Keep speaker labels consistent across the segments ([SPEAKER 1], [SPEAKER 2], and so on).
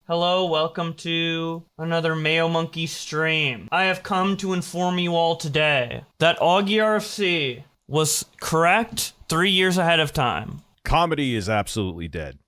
[SPEAKER 1] Hello, welcome to another Mayo Monkey stream. I have come to inform you all today that Augie RFC was correct 3 years ahead of time.
[SPEAKER 2] Comedy is absolutely dead.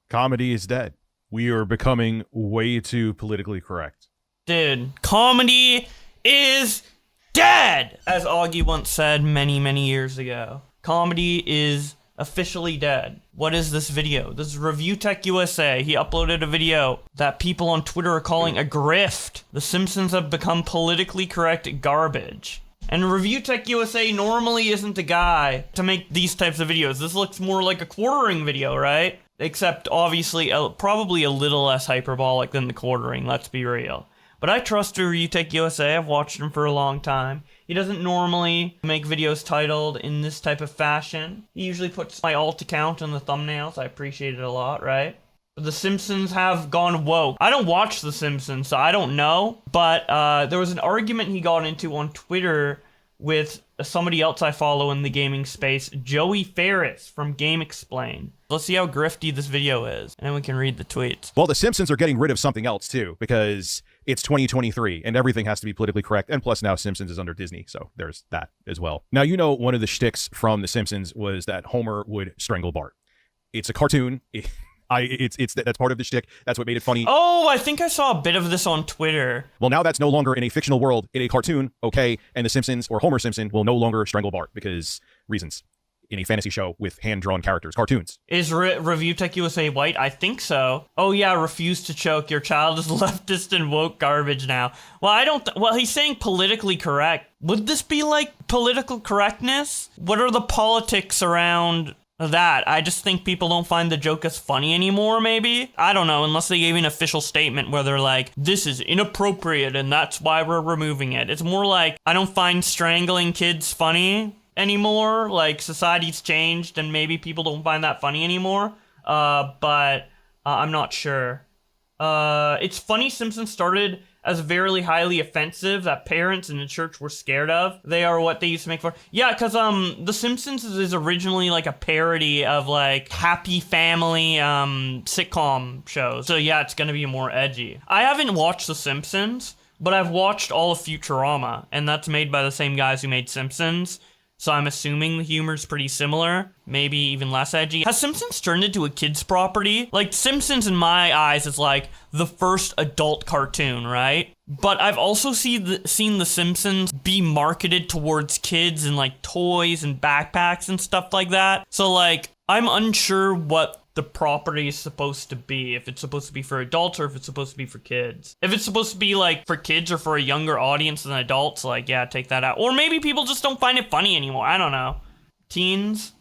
[SPEAKER 2] Comedy is dead. We are becoming way too politically correct.
[SPEAKER 1] Dude, comedy is dead! As Augie once said many, many years ago. Comedy is officially dead. What is this video? This is Review Tech USA. He uploaded a video that people on Twitter are calling a grift. The Simpsons have become politically correct garbage. And Review Tech USA normally isn't a guy to make these types of videos. This looks more like a quartering video, right? Except obviously probably a little less hyperbolic than the quartering, let's be real. But I trust Review Tech USA. I've watched him for a long time. He doesn't normally make videos titled in this type of fashion. He usually puts my alt account in the thumbnails. I appreciate it a lot, right? But the Simpsons have gone woke. I don't watch The Simpsons, so I don't know. But there was an argument he got into on Twitter with somebody else I follow in the gaming space, Joey Ferris from Game Explain. Let's see how grifty this video is, and then we can read the tweets.
[SPEAKER 2] Well, the Simpsons are getting rid of something else, too, because it's 2023, and everything has to be politically correct, and plus now Simpsons is under Disney, so there's that as well. Now, you know one of the shticks from The Simpsons was that Homer would strangle Bart. It's a cartoon. That's part of the shtick. That's what made it funny.
[SPEAKER 1] Oh, I think I saw a bit of this on Twitter.
[SPEAKER 2] Well, now that's no longer in a fictional world, in a cartoon, okay, and the Simpsons, or Homer Simpson, will no longer strangle Bart, because reasons. In a fantasy show with hand-drawn characters, cartoons.
[SPEAKER 1] Is Review Tech USA white? I think so. Oh yeah, refuse to choke. Your child is leftist and woke garbage now. Well, well, he's saying politically correct. Would this be like political correctness? What are the politics around that? I just think people don't find the joke as funny anymore, maybe? I don't know, unless they gave an official statement where they're like, this is inappropriate and that's why we're removing it. It's more like, I don't find strangling kids funny anymore. Like, society's changed and maybe people don't find that funny anymore. But I'm not sure. It's funny Simpsons started as very highly offensive that parents in the church were scared of. They are what they used to make fun. Yeah, because The Simpsons is originally like a parody of like happy family sitcom shows. So yeah, it's gonna be more edgy. I haven't watched The Simpsons, but I've watched all of Futurama, and that's made by the same guys who made Simpsons. So I'm assuming the humor's pretty similar, maybe even less edgy. Has Simpsons turned into a kid's property? Like, Simpsons in my eyes is like the first adult cartoon, right? But I've also seen The Simpsons be marketed towards kids and like toys and backpacks and stuff like that. So like, I'm unsure what the property is supposed to be, if it's supposed to be for adults or if it's supposed to be for kids. If it's supposed to be like for kids or for a younger audience than adults, like, yeah, take that out. Or maybe people just don't find it funny anymore. I don't know. Teens?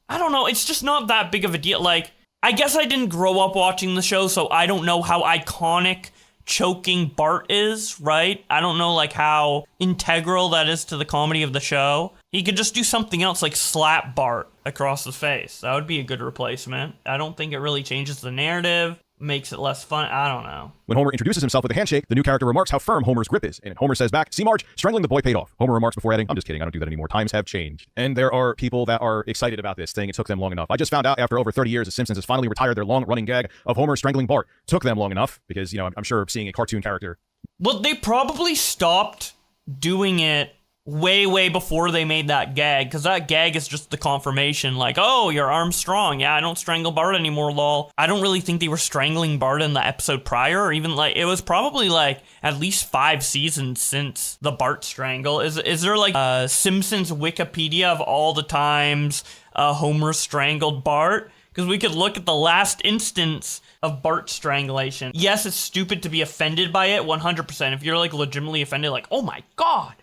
[SPEAKER 1] I don't know. It's just not that big of a deal. Like, I guess I didn't grow up watching the show, so I don't know how iconic choking Bart is, right? I don't know like how integral that is to the comedy of the show. He could just do something else like slap Bart across the face. That would be a good replacement. I don't think it really changes the narrative, makes it less fun. I don't know.
[SPEAKER 2] When Homer introduces himself with a handshake, the new character remarks how firm Homer's grip is. And Homer says back, "See, Marge, strangling the boy paid off." Homer remarks before adding, "I'm just kidding, I don't do that anymore. Times have changed." And there are people that are excited about this, saying it took them long enough. I just found out after over 30 years, The Simpsons has finally retired their long-running gag of Homer strangling Bart. Took them long enough, because, you know, I'm sure seeing a cartoon character.
[SPEAKER 1] Well, they probably stopped doing it way before they made that gag, because that gag is just the confirmation, like, oh, your arm's strong. Yeah, I don't strangle Bart anymore, lol. I don't really think they were strangling Bart in the episode prior, or even like, it was probably like at least 5 seasons since the Bart strangle. Is there like a Simpsons Wikipedia of all the times Homer strangled Bart? Because we could look at the last instance of Bart strangulation. Yes, it's stupid to be offended by it, 100%. If you're like legitimately offended, like, oh my god,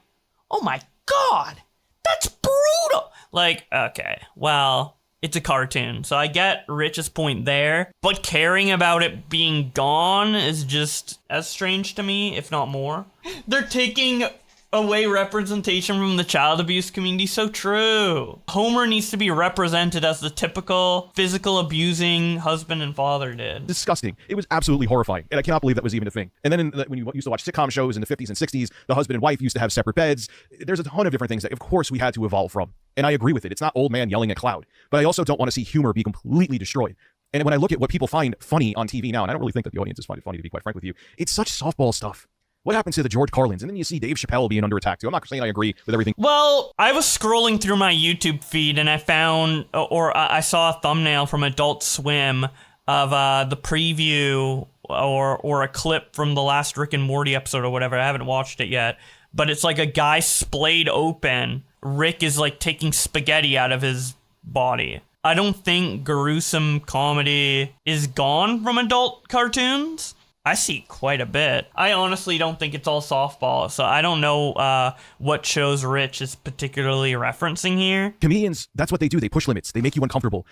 [SPEAKER 1] that's brutal. Like, okay, well, it's a cartoon, so I get Rich's point there, but caring about it being gone is just as strange to me, if not more. They're taking away representation from the child abuse community. So true. Homer needs to be represented as the typical physical abusing husband and father did.
[SPEAKER 2] Disgusting. It was absolutely horrifying, and I cannot believe that was even a thing. And then when you used to watch sitcom shows in the 50s and 60s, the husband and wife used to have separate beds. There's a ton of different things that, of course, we had to evolve from. And I agree with it. It's not old man yelling at cloud. But I also don't want to see humor be completely destroyed. And when I look at what people find funny on TV now, and I don't really think that the audiences find it funny, to be quite frank with you, it's such softball stuff. What happened to the George Carlins? And then you see Dave Chappelle being under attack too. I'm not saying I agree with everything.
[SPEAKER 1] Well, I was scrolling through my YouTube feed and I found, or I saw a thumbnail from Adult Swim of the preview or a clip from the last Rick and Morty episode or whatever. I haven't watched it yet. But it's like a guy splayed open. Rick is like taking spaghetti out of his body. I don't think gruesome comedy is gone from adult cartoons. I see quite a bit. I honestly don't think it's all softball, so I don't know what shows Rich is particularly referencing here.
[SPEAKER 2] Comedians, that's what they do. They push limits. They make you uncomfortable.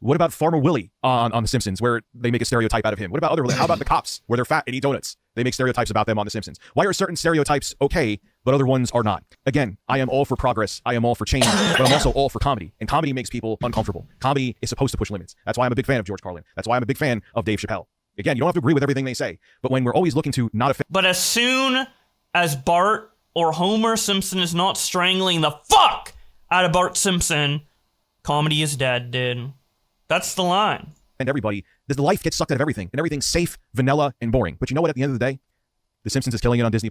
[SPEAKER 2] What about Farmer Willie on The Simpsons, where they make a stereotype out of him? What about how about the cops, where they're fat and eat donuts? They make stereotypes about them on The Simpsons. Why are certain stereotypes okay, but other ones are not? Again, I am all for progress. I am all for change, but I'm also all for comedy. And comedy makes people uncomfortable. Comedy is supposed to push limits. That's why I'm a big fan of George Carlin. That's why I'm a big fan of Dave Chappelle. Again, you don't have to agree with everything they say, but when we're always looking to not offend...
[SPEAKER 1] But as soon as Bart or Homer Simpson is not strangling the fuck out of Bart Simpson, comedy is dead, dude. That's the line.
[SPEAKER 2] And everybody, the life gets sucked out of everything, and everything's safe, vanilla, and boring. But you know what? At the end of the day, The Simpsons is killing it on Disney+,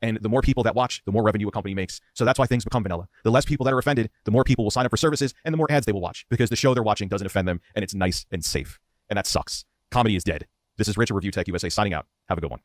[SPEAKER 2] and the more people that watch, the more revenue a company makes. So that's why things become vanilla. The less people that are offended, the more people will sign up for services, and the more ads they will watch, because the show they're watching doesn't offend them, and it's nice and safe. And that sucks. Comedy is dead. This is Rich of Review Tech USA signing out. Have a good one.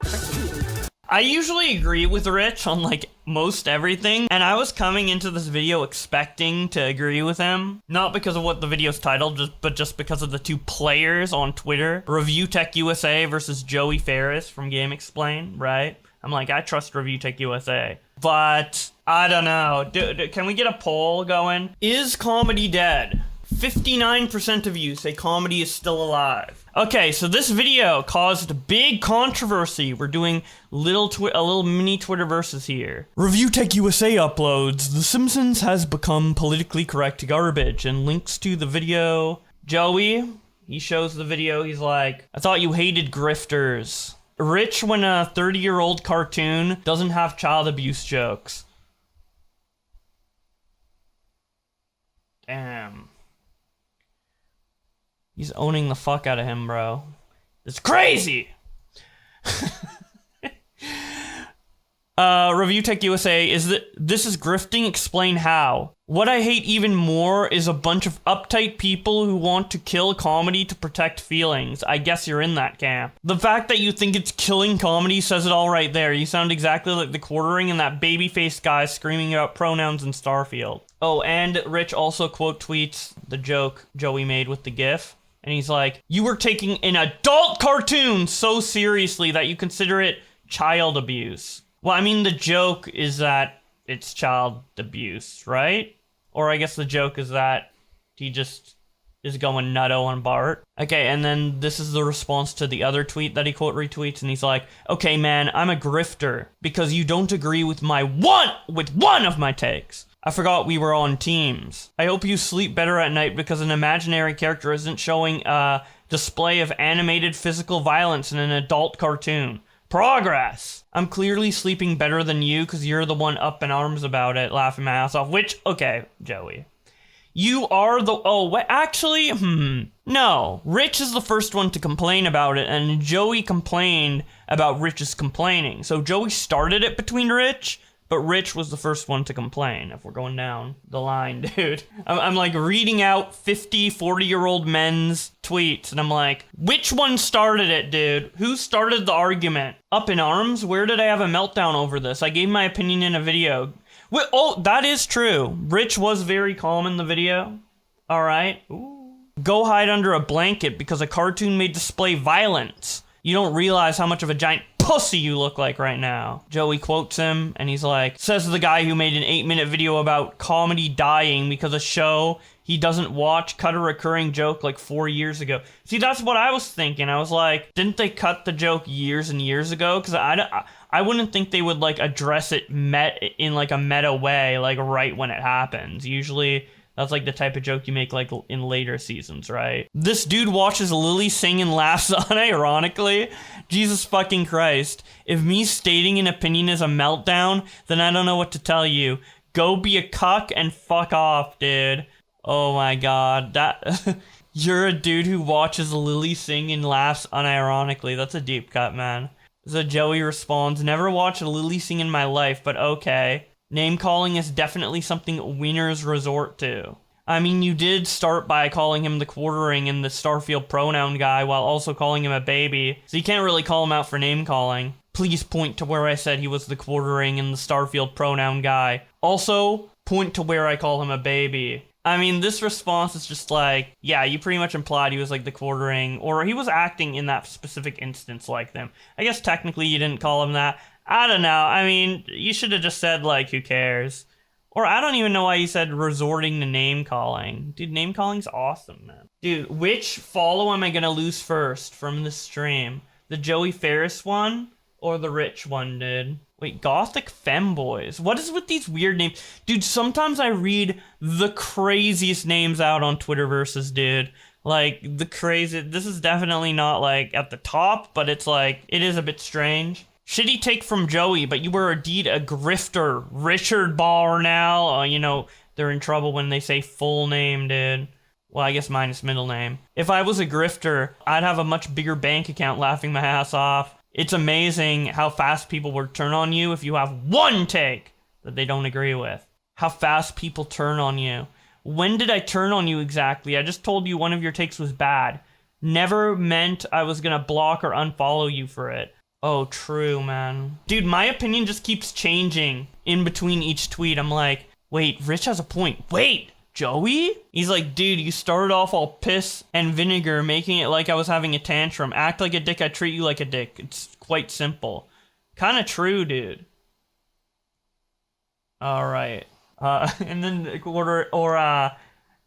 [SPEAKER 1] I usually agree with Rich on like most everything, and I was coming into this video expecting to agree with him, not because of what the video's titled, but just because of the two players on Twitter, Review Tech USA versus Joey Ferris from Game Explain, right? I'm like, I trust Review Tech USA, but I don't know. Can we get a poll going? Is comedy dead? 59% of you say comedy is still alive. Okay, so this video caused big controversy. We're doing a little mini Twitterverses here. Review Tech USA uploads, The Simpsons has become politically correct garbage, and links to the video. Joey, he shows the video, he's like, I thought you hated grifters. Rich when a 30-year-old cartoon doesn't have child abuse jokes. Damn. He's owning the fuck out of him, bro. It's crazy! Review Tech USA, this is grifting? Explain how. What I hate even more is a bunch of uptight people who want to kill comedy to protect feelings. I guess you're in that camp. The fact that you think it's killing comedy says it all right there. You sound exactly like the quartering and that baby-faced guy screaming about pronouns in Starfield. Oh, and Rich also quote tweets the joke Joey made with the GIF. And he's like, you were taking an adult cartoon so seriously that you consider it child abuse. Well, I mean, the joke is that it's child abuse, right? Or I guess the joke is that he just is going nutto on Bart. Okay, and then this is the response to the other tweet that he quote retweets, and he's like, okay, man, I'm a grifter because you don't agree with one of my takes. I forgot we were on teams. I hope you sleep better at night because an imaginary character isn't showing a display of animated physical violence in an adult cartoon. Progress! I'm clearly sleeping better than you because you're the one up in arms about it, laughing my ass off. Which, okay, Joey. You are the, oh, what, actually, no. Rich is the first one to complain about it, and Joey complained about Rich's complaining. So Joey started it between Rich, but Rich was the first one to complain, if we're going down the line, dude. I'm like reading out 50, 40-year-old men's tweets, and I'm like, which one started it, dude? Who started the argument? Up in arms? Where did I have a meltdown over this? I gave my opinion in a video. Wait, oh, that is true. Rich was very calm in the video. All right. Ooh. Go hide under a blanket because a cartoon may display violence. You don't realize how much of a giant pussy you look like right now. Joey quotes him, and he's like, says the guy who made an 8-minute video about comedy dying because a show he doesn't watch cut a recurring joke like 4 years ago. See, that's what I was thinking. I was like, didn't they cut the joke years and years ago? Because I wouldn't think they would like address it in like a meta way, like right when it happens. Usually that's like the type of joke you make like in later seasons, right? This dude watches Lily sing and laughs unironically. Jesus fucking Christ. If me stating an opinion is a meltdown, then I don't know what to tell you. Go be a cuck and fuck off, dude. Oh my god. That You're a dude who watches Lily sing and laughs unironically. That's a deep cut, man. So Joey responds, never watched Lily sing in my life, but okay. Name calling is definitely something winners resort to. I mean, you did start by calling him the quartering and the Starfield pronoun guy while also calling him a baby, so you can't really call him out for name calling. Please point to where I said he was the quartering and the Starfield pronoun guy. Also, point to where I call him a baby. I mean, this response is just like, yeah, you pretty much implied he was like the quartering, or he was acting in that specific instance like them. I guess technically you didn't call him that. I don't know. I mean, you should have just said, like, who cares? Or I don't even know why you said resorting to name calling. Dude, name calling's awesome, man. Dude, which follow am I gonna lose first from the stream? The Joey Ferris one or the Rich one, dude? Wait, Gothic Femboys. What is with these weird names? Dude, sometimes I read the craziest names out on Twitterverses, dude. Like, this is definitely not, like, at the top, but it's, like, it is a bit strange. Shitty take from Joey, but you were indeed a grifter. Richard Barnell. You know, they're in trouble when they say full name, dude. Well, I guess minus middle name. If I was a grifter, I'd have a much bigger bank account laughing my ass off. It's amazing how fast people will turn on you if you have one take that they don't agree with. How fast people turn on you. When did I turn on you exactly? I just told you one of your takes was bad. Never meant I was gonna block or unfollow you for it. Oh, true, man. Dude, my opinion just keeps changing in between each tweet. I'm like, wait, Rich has a point. Wait, Joey? He's like, dude, you started off all piss and vinegar, making it like I was having a tantrum. Act like a dick, I treat you like a dick. It's quite simple. Kinda true, dude. Alright. And then the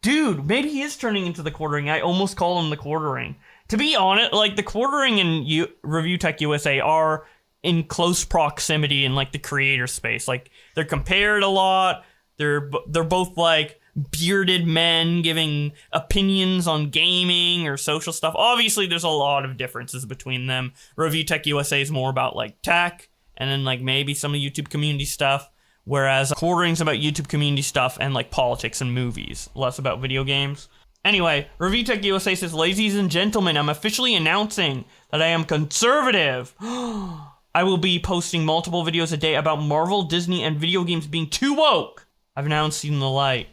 [SPEAKER 1] dude, maybe he is turning into the quartering. I almost call him the quartering. To be honest, like, the quartering and Review Tech USA are in close proximity in, like, the creator space. Like, they're compared a lot. They're both, like, bearded men giving opinions on gaming or social stuff. Obviously, there's a lot of differences between them. Review Tech USA is more about, like, tech, and then, like, maybe some of YouTube community stuff. Whereas quartering's about YouTube community stuff and, like, politics and movies. Less about video games. Anyway, Review Tech USA says, ladies and gentlemen, I'm officially announcing that I am conservative. I will be posting multiple videos a day about Marvel, Disney, and video games being too woke. I've now seen the light.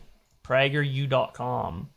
[SPEAKER 1] PragerU.com.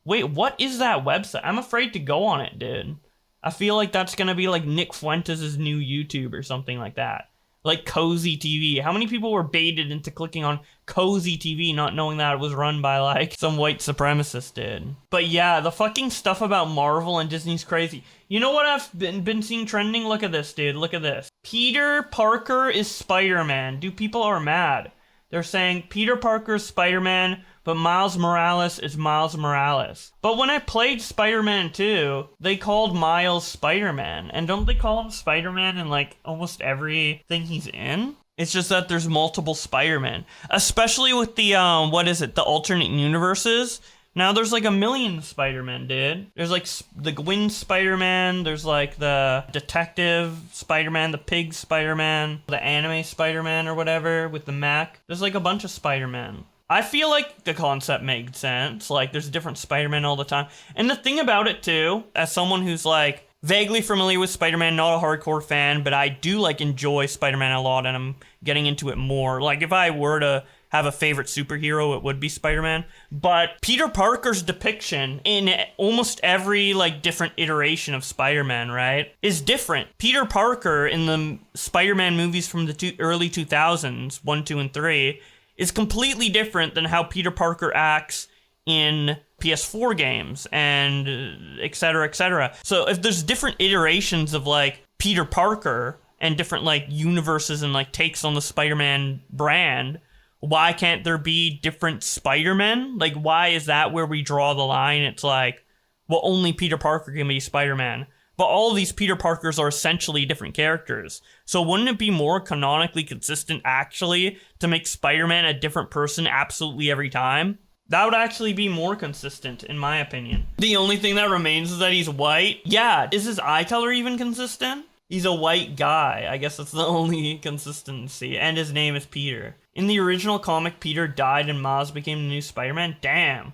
[SPEAKER 1] Wait, what is that website? I'm afraid to go on it, dude. I feel like that's gonna be like Nick Fuentes' new YouTube or something like that. Like Cozy TV. How many people were baited into clicking on Cozy TV not knowing that it was run by, like, some white supremacist dude? But yeah, the fucking stuff about Marvel and Disney's crazy. You know what I've been seeing trending? Look at this, dude. Look at this. Peter Parker is Spider-Man. Dude, people are mad. They're saying Peter Parker's Spider-Man, but Miles Morales is Miles Morales. But when I played Spider-Man 2, they called Miles Spider-Man. And don't they call him Spider-Man in, like, almost everything he's in? It's just that there's multiple Spider-Man. Especially with the, the alternate universes. Now there's like a million Spider-Man, dude. There's like the Gwen Spider-Man, there's like the Detective Spider-Man, the Pig Spider-Man, the Anime Spider-Man or whatever with the Mac. There's like a bunch of Spider-Man. I feel like the concept made sense. Like, there's different Spider-Man all the time. And the thing about it, too, as someone who's, like, vaguely familiar with Spider-Man, not a hardcore fan, but I do, like, enjoy Spider-Man a lot, and I'm getting into it more. Like, if I were to have a favorite superhero, it would be Spider-Man. But Peter Parker's depiction in almost every, like, different iteration of Spider-Man, right, is different. Peter Parker in the Spider-Man movies from the early 2000s, 1, 2, and 3, is completely different than how Peter Parker acts in PS4 games and et cetera, et cetera. So if there's different iterations of, like, Peter Parker and different, like, universes and, like, takes on the Spider-Man brand, why can't there be different Spider-Men? Like, why is that where we draw the line? It's like, well, only Peter Parker can be Spider-Man. But all of these Peter Parkers are essentially different characters. So wouldn't it be more canonically consistent, actually, to make Spider-Man a different person absolutely every time? That would actually be more consistent, in my opinion. The only thing that remains is that he's white. Yeah, is his eye color even consistent? He's a white guy. I guess that's the only consistency. And his name is Peter. In the original comic, Peter died and Miles became the new Spider-Man? Damn.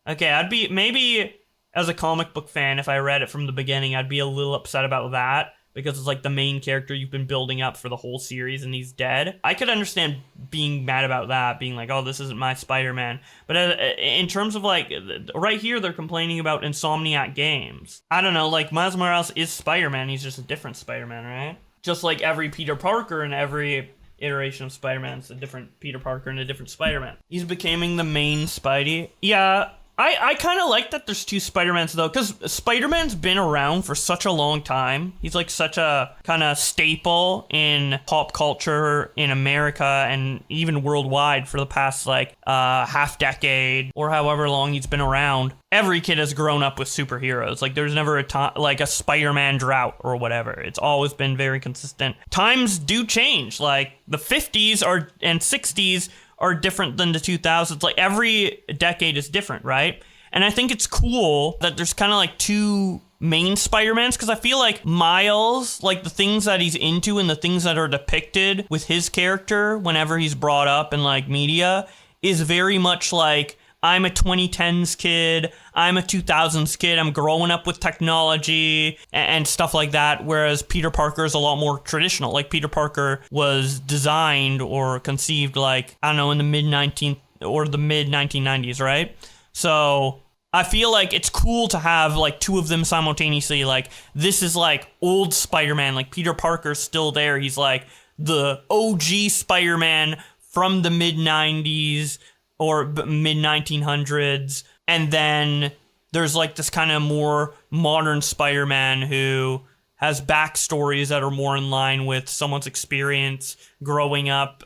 [SPEAKER 1] Okay, maybe as a comic book fan, if I read it from the beginning, I'd be a little upset about that because it's like the main character you've been building up for the whole series and he's dead. I could understand being mad about that, being like, oh, this isn't my Spider-Man. But in terms of like, right here, they're complaining about Insomniac Games. I don't know, like Miles Morales is Spider-Man, he's just a different Spider-Man, right? Just like every Peter Parker and every iteration of Spider-Man is a different Peter Parker and a different Spider-Man. He's becoming the main Spidey. Yeah, I kind of like that there's two Spider-Mans, though, because Spider-Man's been around for such a long time. He's, like, such a kind of staple in pop culture in America and even worldwide for the past, like, half decade or however long he's been around. Every kid has grown up with superheroes. Like, there's never a Spider-Man drought or whatever. It's always been very consistent. Times do change. Like, the 50s and 60s are different than the 2000s. Like, every decade is different, right? And I think it's cool that there's kind of like two main Spider-Mans, because I feel like Miles, like the things that he's into and the things that are depicted with his character whenever he's brought up in like media is very much like, I'm a 2010s kid, I'm a 2000s kid, I'm growing up with technology and stuff like that, whereas Peter Parker is a lot more traditional. Like, Peter Parker was designed or conceived, like, I don't know, in the mid-1990s, right? So I feel like it's cool to have, like, two of them simultaneously. Like, this is, like, old Spider-Man. Like, Peter Parker's still there. He's, like, the OG Spider-Man from the mid-90s, or mid-1900s, and then there's like this kind of more modern Spider-Man who has backstories that are more in line with someone's experience growing up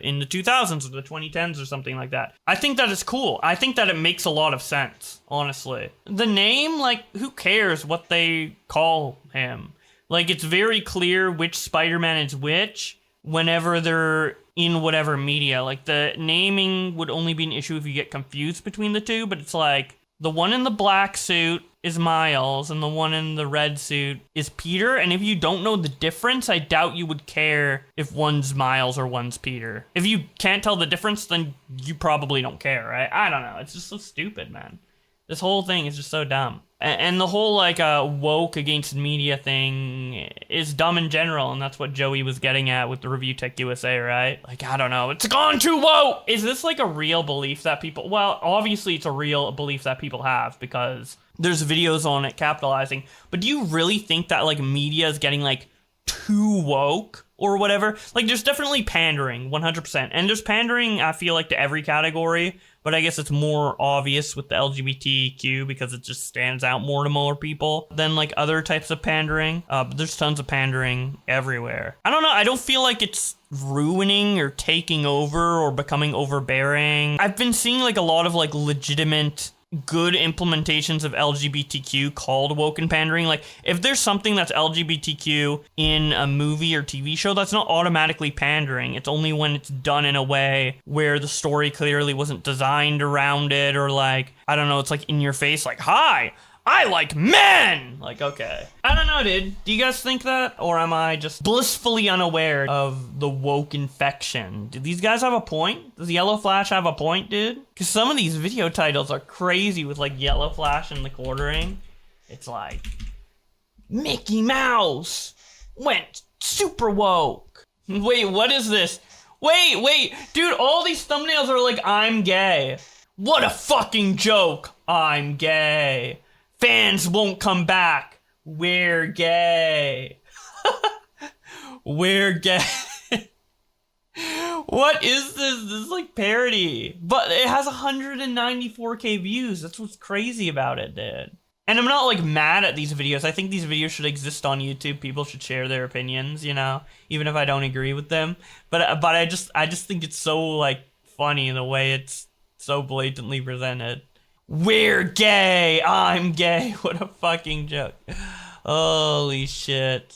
[SPEAKER 1] in the 2000s or the 2010s or something like that. I think that is cool. I think that it makes a lot of sense, honestly. The name, like, who cares what they call him? Like, it's very clear which Spider-Man is which whenever they're in whatever media. Like, the naming would only be an issue if you get confused between the two, but it's like, the one in the black suit is Miles, and the one in the red suit is Peter, and if you don't know the difference, I doubt you would care if one's Miles or one's Peter. If you can't tell the difference, then you probably don't care, right? I don't know, it's just so stupid, man. This whole thing is just so dumb. And the whole, like, woke against media thing is dumb in general, and that's what Joey was getting at with the Review Tech USA, right? Like, I don't know, it's gone too woke! Is this, like, a real belief that people... Well, obviously it's a real belief that people have, because there's videos on it capitalizing, but do you really think that, like, media is getting, like, too woke or whatever? Like, there's definitely pandering, 100%, and there's pandering, I feel like, to every category, but I guess it's more obvious with the LGBTQ because it just stands out more to more people than like other types of pandering. But there's tons of pandering everywhere. I don't know. I don't feel like it's ruining or taking over or becoming overbearing. I've been seeing like a lot of like legitimate good implementations of LGBTQ called woke and pandering. Like, if there's something that's LGBTQ in a movie or TV show, that's not automatically pandering. It's only when it's done in a way where the story clearly wasn't designed around it, or like, I don't know, it's like in your face, like, hi, I like men! Like, okay. I don't know, dude. Do you guys think that? Or am I just blissfully unaware of the woke infection? Do these guys have a point? Does Yellow Flash have a point, dude? Because some of these video titles are crazy with, like, Yellow Flash and the quartering. It's like, Mickey Mouse went super woke. Wait, what is this? Wait, dude, all these thumbnails are like, I'm gay. What a fucking joke. I'm gay. Fans won't come back. We're gay. We're gay. What is this? This is like parody. But it has 194k views. That's what's crazy about it, dude. And I'm not like mad at these videos. I think these videos should exist on YouTube. People should share their opinions, you know, even if I don't agree with them. But I just think it's so like funny the way it's so blatantly presented. We're gay. I'm gay. What a fucking joke. Holy shit.